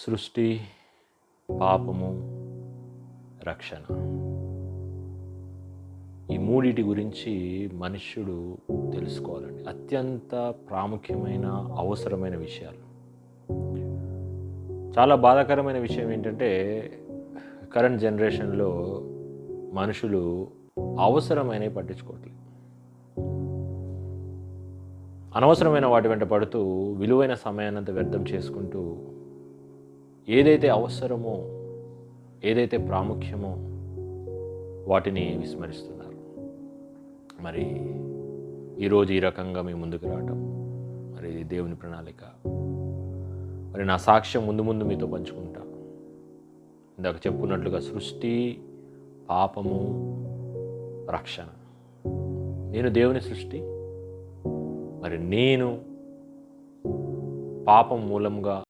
సృష్టి, పాపము, రక్షణ. ఈ మూడిటి గురించి మనుష్యుడు తెలుసుకోవాలండి. అత్యంత ప్రాముఖ్యమైన, అవసరమైన విషయాలు. చాలా బాధాకరమైన విషయం ఏంటంటే, కరెంట్ జనరేషన్‌లో మనుషులు అవసరమైనవి పట్టించుకోవట్లేదు. అనవసరమైన వాటి వెంట పడుతూ, విలువైన సమయాన్నంతా వ్యర్థం చేసుకుంటూ, ఏదైతే అవసరమో, ఏదైతే ప్రాముఖ్యమో వాటిని విస్మరిస్తున్నారు. మరి ఈరోజు ఈ రకంగా మీ ముందుకు రావటం, మరి దేవుని ప్రణాళిక. మరి నా సాక్ష్యం ముందు ముందు మీతో పంచుకుంటా. ఇందాక చెప్పుకున్నట్లుగా సృష్టి, పాపము, రక్షణ. నేను దేవుని సృష్టి, మరి నేను పాపం మూలంగా